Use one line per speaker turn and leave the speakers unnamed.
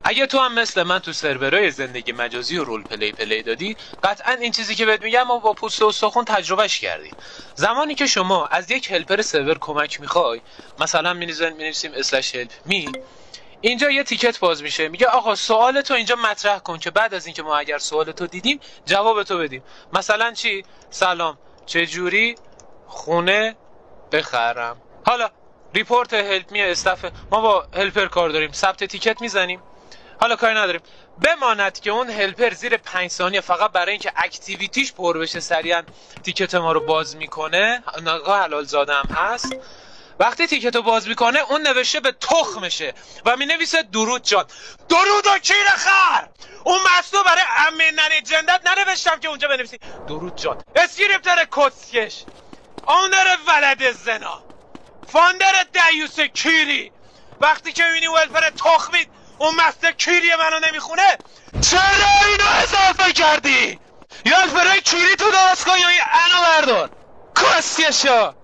اگه تو هم مثل من تو سرورهای زندگی مجازی و رول پلی دادی، قطعا این چیزی که بهت میگم و با پوست و استخون تجربهش کردی. زمانی که شما از یک هلپر سرور کمک میخوای، مثلا مینویسیم اسلش هلپ می، اینجا یه تیکت باز میشه میگه آقا سوالتو اینجا مطرح کن که بعد از اینکه ما اگر سوالتو دیدیم جوابتو بدیم. مثلا چی؟ سلام، چجوری خونه بخرم؟ حالا ریپورت هلپ می استف، ما با هلپر کار داریم، ثبت تیکت میزنیم. حالا کاری نداریم، بماند که اون هلپر زیر 5 ثانیه فقط برای اینکه اکتیویتیش پر بشه سریعا تیکت ما رو باز میکنه. نگاه حلال زاده هم هست. وقتی تیکتو باز میکنه اون نوشته به تخمشه و مینویسه درود جان. درود و کیر خر. اون مصنوع برای امیننی جندت ننوشتم که اونجا بنویسی درود جان. اسکریپتر کسکش، اونر ولد زنا، فاندر دیوس کیری. وقتی که میبینی ولفر تخمید اون مستر کیری منو نمیخونه، چرا اینو اضافه کردی؟ یا ولفرهای کیری تو درست کن یا این انو بردار کسکشا.